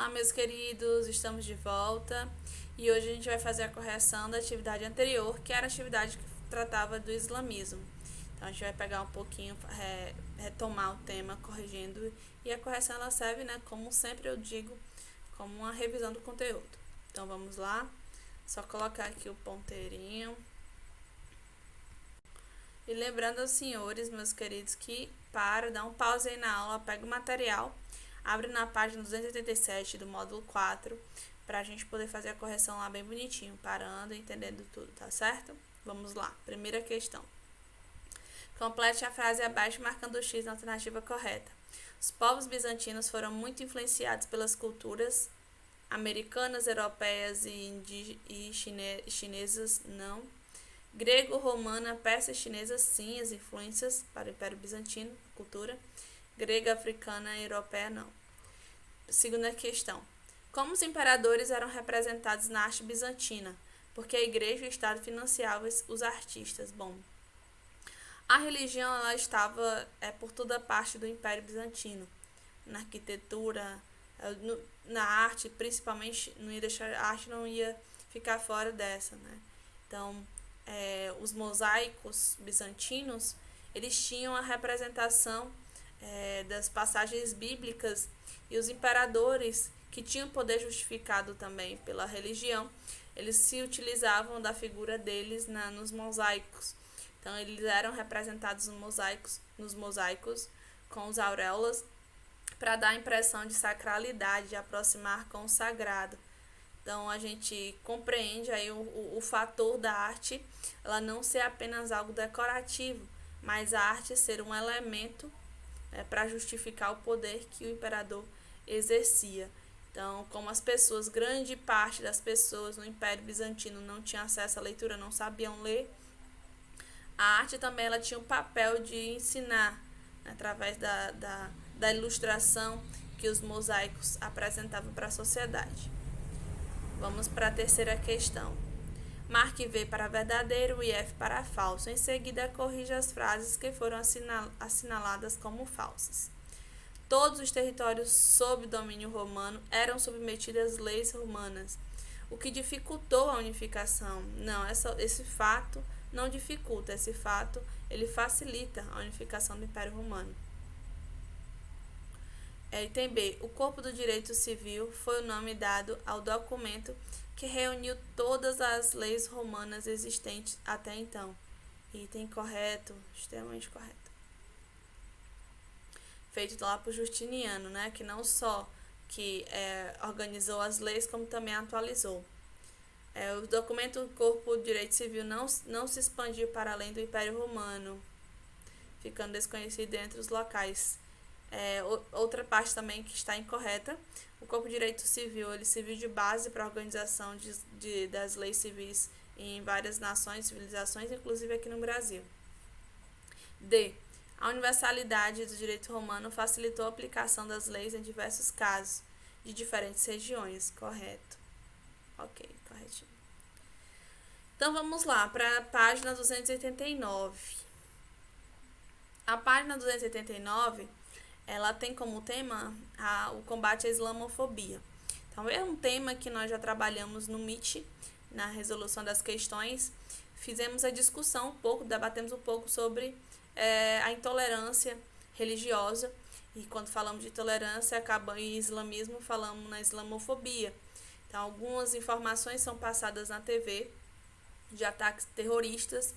Olá, meus queridos, estamos de volta e hoje a gente vai fazer a correção da atividade anterior, que era a atividade que tratava do islamismo. Então, a gente vai pegar um pouquinho, retomar o tema corrigindo, e a correção ela serve, como sempre eu digo, como uma revisão do conteúdo. Então, vamos lá, só colocar aqui o ponteirinho. E lembrando aos senhores, meus queridos, que dá um pause aí na aula, pega o material, abre na página 287 do módulo 4, para a gente poder fazer a correção lá bem bonitinho, parando e entendendo tudo, tá certo? Vamos lá, primeira questão. Complete a frase abaixo marcando o X na alternativa correta. Os povos bizantinos foram muito influenciados pelas culturas americanas, europeias e chinesas, não. Grego, romana, persa e chinesa, sim, as influências para o Império Bizantino, cultura. Grega, africana e europeia, não. Segunda questão. Como os imperadores eram representados na arte bizantina? Porque a igreja e o Estado financiavam os artistas. Bom, a religião ela estava por toda parte do Império Bizantino. Na arquitetura, na arte, principalmente, a arte não ia ficar fora dessa, né? Então, os mosaicos bizantinos, eles tinham a representação das passagens bíblicas, e os imperadores, que tinham poder justificado também pela religião, eles se utilizavam da figura deles nos mosaicos. Então, eles eram representados nos mosaicos com os auréolas, para dar a impressão de sacralidade, de aproximar com o sagrado. Então, a gente compreende aí o fator da arte, ela não ser apenas algo decorativo, mas a arte ser um elemento para justificar o poder que o imperador exercia. Então, como grande parte das pessoas no Império Bizantino não tinha acesso à leitura, não sabiam ler, a arte também ela tinha o papel de ensinar, através da ilustração que os mosaicos apresentavam para a sociedade. Vamos para a terceira questão. Marque V para verdadeiro e F para falso. Em seguida, corrija as frases que foram assinaladas como falsas. Todos os territórios sob domínio romano eram submetidos às leis romanas, o que dificultou a unificação. Não, esse fato não dificulta, esse fato ele facilita a unificação do Império Romano. Item B. O Corpo do Direito Civil foi o nome dado ao documento que reuniu todas as leis romanas existentes até então. Item correto, extremamente correto. Feito lá por Justiniano, que não só organizou as leis, como também atualizou. O documento Corpo do Direito Civil não se expandiu para além do Império Romano, ficando desconhecido entre os locais. Outra parte também que está incorreta. O Corpo de Direito Civil ele serviu de base para a organização das leis civis em várias nações, civilizações, inclusive aqui no Brasil. D. A universalidade do direito romano facilitou a aplicação das leis em diversos casos, de diferentes regiões. Correto. Ok, corretinho. Então, vamos lá para a página 289. A página 289 ela tem como tema o combate à islamofobia. Então, é um tema que nós já trabalhamos no MIT, na resolução das questões. Fizemos a discussão debatemos um pouco sobre a intolerância religiosa, e quando falamos de intolerância e islamismo, falamos na islamofobia. Então, algumas informações são passadas na TV de ataques terroristas,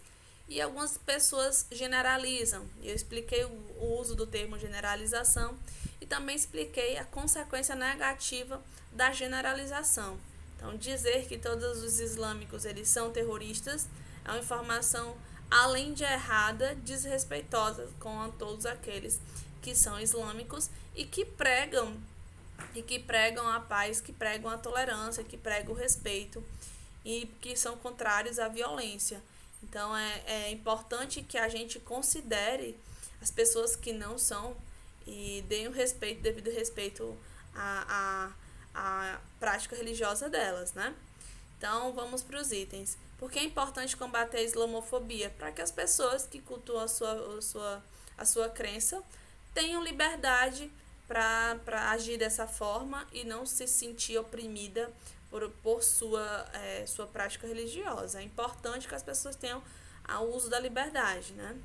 e algumas pessoas generalizam. Eu expliquei o uso do termo generalização e também expliquei a consequência negativa da generalização. Então, dizer que todos os islâmicos eles são terroristas é uma informação, além de errada, desrespeitosa com todos aqueles que são islâmicos e que pregam a paz, que pregam a tolerância, que pregam o respeito e que são contrários à violência. Então, é importante que a gente considere as pessoas que não são e deem o respeito, devido respeito à prática religiosa delas, Então, vamos para os itens. Por que é importante combater a islamofobia? Para que as pessoas que cultuam a sua crença tenham liberdade para agir dessa forma e não se sentir oprimida por sua prática religiosa. É importante que as pessoas tenham o uso da liberdade, né?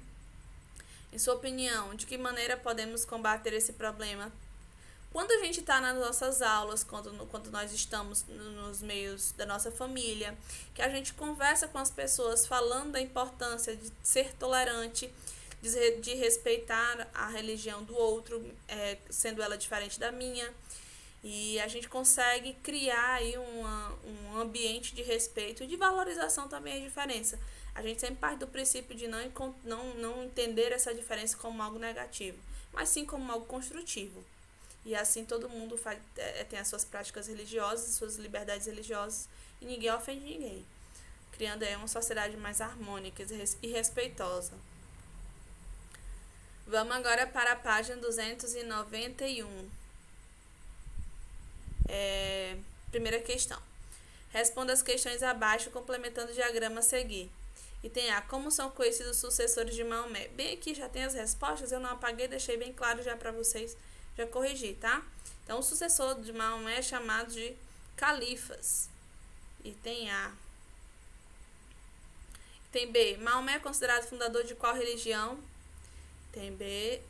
Em sua opinião, de que maneira podemos combater esse problema? Quando a gente está nas nossas aulas, quando nós estamos nos meios da nossa família, que a gente conversa com as pessoas falando da importância de ser tolerante, de respeitar a religião do outro, sendo ela diferente da minha, e a gente consegue criar aí um ambiente de respeito e de valorização também à diferença. A gente sempre parte do princípio de não entender essa diferença como algo negativo, mas sim como algo construtivo. E assim todo mundo tem as suas práticas religiosas, suas liberdades religiosas, e ninguém ofende ninguém, criando aí uma sociedade mais harmônica e respeitosa. Vamos agora para a página 291. Primeira questão. Responda as questões abaixo, complementando o diagrama a seguir. Item A. Como são conhecidos os sucessores de Maomé? Bem aqui já tem as respostas, eu não apaguei, deixei bem claro já para vocês, já corrigi, tá? Então, o sucessor de Maomé é chamado de califas. Item A. Item B. Maomé é considerado fundador de qual religião? Item B.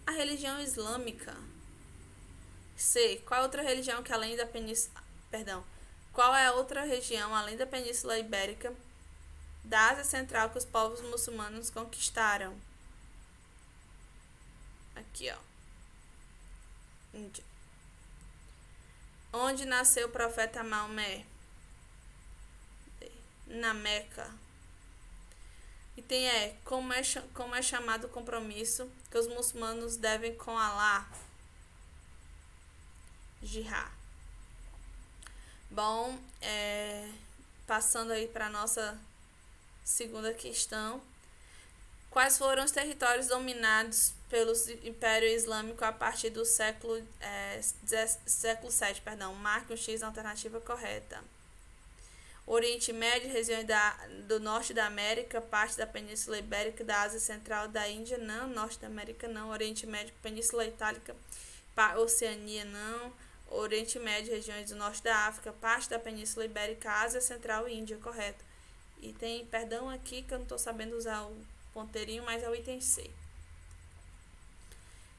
A religião islâmica. C. Qual é outra religião que além da Península... Qual é a outra região além da Península Ibérica da Ásia Central que os povos muçulmanos conquistaram? Aqui, ó. Índia. Onde nasceu o profeta Maomé? Na Meca. Item E. Como é chamado o compromisso que os muçulmanos devem com Alá? Jihad. Bom, passando aí para a nossa segunda questão. Quais foram os territórios dominados pelo Império Islâmico a partir do século VII? Marque um X na alternativa correta. Oriente Médio, região do norte da América, parte da Península Ibérica, da Ásia Central, da Índia, não. Norte da América, não. Oriente Médio, Península Itálica, Oceania, não. Oriente Médio, regiões do norte da África, parte da Península Ibérica, Ásia Central e Índia, correto. E tem, perdão aqui que eu não estou sabendo usar o ponteirinho, mas é o item C.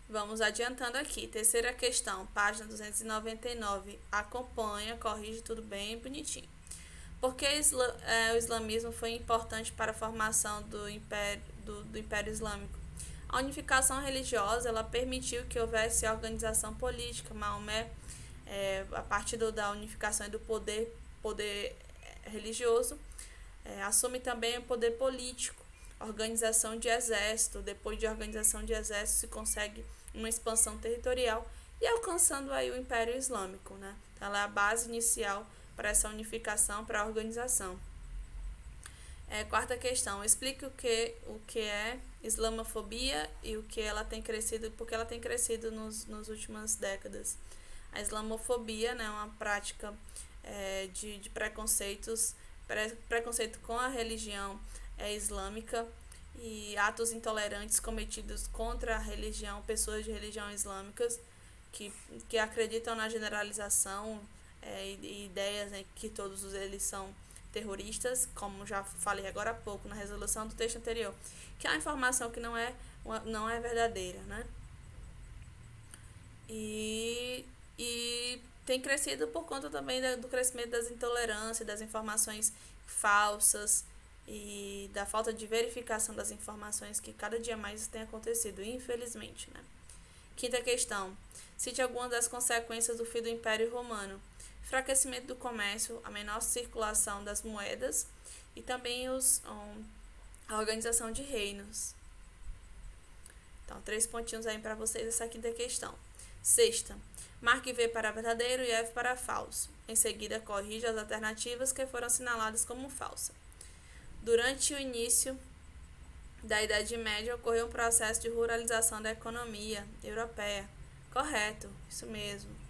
Vamos adiantando aqui. Terceira questão, página 299. Acompanha, corrige tudo bem bonitinho. Por que o islamismo foi importante para a formação do Império Islâmico? A unificação religiosa ela permitiu que houvesse organização política. Maomé, a partir da unificação e do poder religioso, assume também o poder político, organização de exército. Depois de organização de exército se consegue uma expansão territorial e alcançando aí o Império Islâmico, né? Então, ela é a base inicial para essa unificação, para a organização. Quarta questão, explique o que é islamofobia e o que ela tem crescido, porque ela tem crescido nas últimas décadas. A islamofobia, né, é uma prática de preconceito com a religião islâmica e atos intolerantes cometidos contra a religião, pessoas de religião islâmicas que acreditam na generalização e ideias, né, que todos eles são terroristas, como já falei agora há pouco na resolução do texto anterior, que é uma informação que não é verdadeira, né? E tem crescido por conta também do crescimento das intolerâncias, das informações falsas e da falta de verificação das informações que cada dia mais tem acontecido, infelizmente, né? Quinta questão. Cite algumas das consequências do fim do Império Romano. Enfraquecimento do comércio, a menor circulação das moedas e também a organização de reinos. Então, 3 pontinhos aí para vocês essa quinta questão. Sexta, marque V para verdadeiro e F para falso. Em seguida, corrija as alternativas que foram assinaladas como falsa. Durante o início da Idade Média, ocorreu um processo de ruralização da economia europeia. Correto, isso mesmo.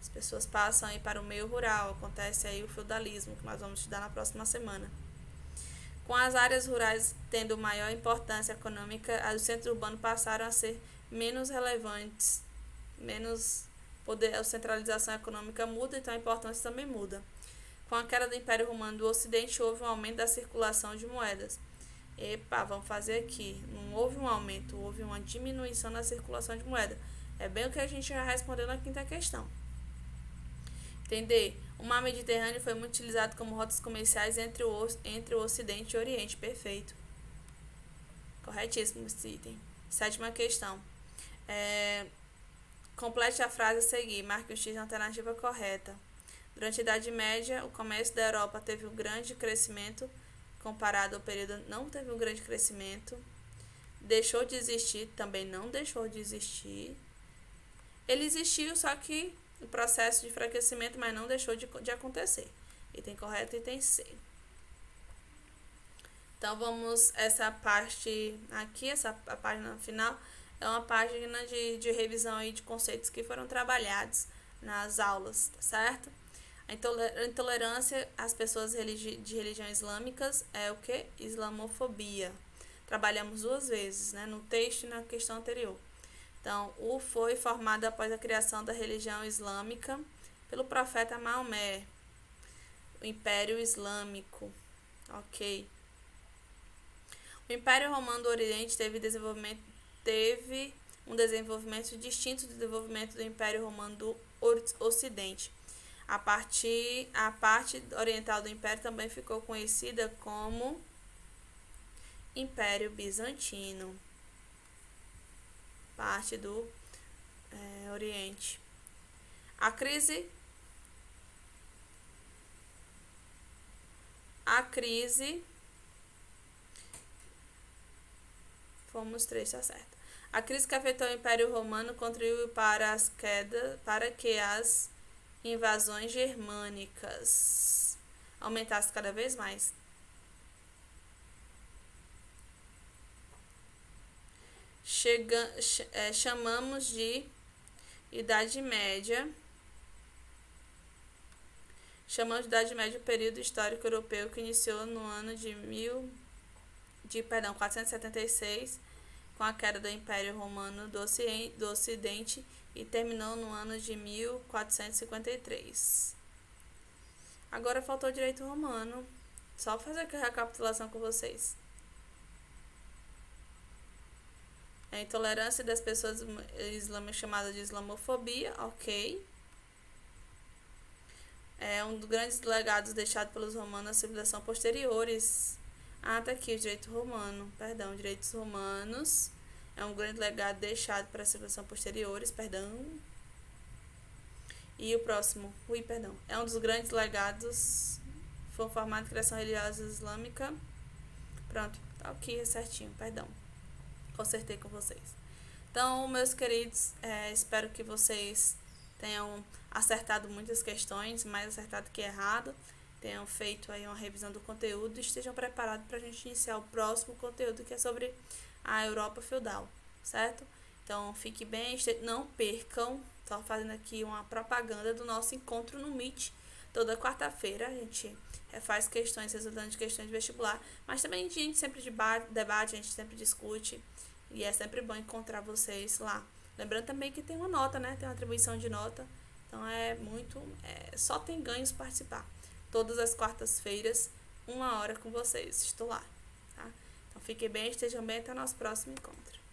As pessoas passam aí para o meio rural, acontece aí o feudalismo, que nós vamos estudar na próxima semana. Com as áreas rurais tendo maior importância econômica, os centros urbanos passaram a ser menos relevantes menos poder, a centralização econômica muda, então a importância também muda. Com a queda do Império Romano do Ocidente, houve um aumento da circulação de moedas. Epa, vamos fazer aqui. Não houve um aumento, houve uma diminuição na circulação de moeda. É bem o que a gente já respondeu na quinta questão. Entender? O mar Mediterrâneo foi muito utilizado como rotas comerciais entre o Ocidente e o Oriente. Perfeito. Corretíssimo esse item. Sétima questão. Complete a frase a seguir. Marque o X na alternativa correta. Durante a Idade Média, o comércio da Europa teve um grande crescimento comparado ao período. Não teve um grande crescimento. Deixou de existir. Também não deixou de existir. Ele existiu, só que o processo de enfraquecimento, mas não deixou de acontecer. Item correto, item C. Então, vamos, essa parte aqui, a página final, é uma página de revisão aí de conceitos que foram trabalhados nas aulas, tá certo? A intolerância às pessoas de religião islâmicas é o que? Islamofobia. Trabalhamos duas vezes, né? No texto e na questão anterior. Então, foi formado após a criação da religião islâmica pelo profeta Maomé, o Império Islâmico, ok? O Império Romano do Oriente teve um desenvolvimento distinto do desenvolvimento do Império Romano do Ocidente. A parte oriental do Império também ficou conhecida como Império Bizantino. Parte do Oriente. A crise fomos 3, tá certo. A crise que afetou o Império Romano contribuiu para que as invasões germânicas aumentassem cada vez mais. Chamamos de Idade Média. Chamamos de Idade Média o período histórico europeu que iniciou no ano de 476, com a queda do Império Romano do Ocidente, e terminou no ano de 1453. Agora faltou o direito romano. Só fazer aqui a recapitulação com vocês. A intolerância das pessoas islâmicas chamada de islamofobia, ok. É um dos grandes legados deixados pelos romanos à civilização posteriores. Tá aqui o direitos romanos. É um grande legado deixado para a civilização posteriores, E o próximo, é um dos grandes legados, foi formado em criação religiosa islâmica. Pronto, tá aqui certinho, Consertei com vocês. Então, meus queridos, espero que vocês tenham acertado muitas questões, mais acertado que errado, tenham feito aí uma revisão do conteúdo e estejam preparados para a gente iniciar o próximo conteúdo, que é sobre a Europa feudal, certo? Então, fique bem, não percam, só fazendo aqui uma propaganda do nosso encontro no Meet, toda quarta-feira. A gente faz questões, resultando de questões de vestibular, mas também a gente sempre debate, a gente sempre discute, e é sempre bom encontrar vocês lá. Lembrando também que tem uma nota, né? Tem uma atribuição de nota. Então só tem ganhos participar. Todas as quartas-feiras, 1 hora com vocês. Estou lá, tá? Então fiquem bem, estejam bem, até o nosso próximo encontro.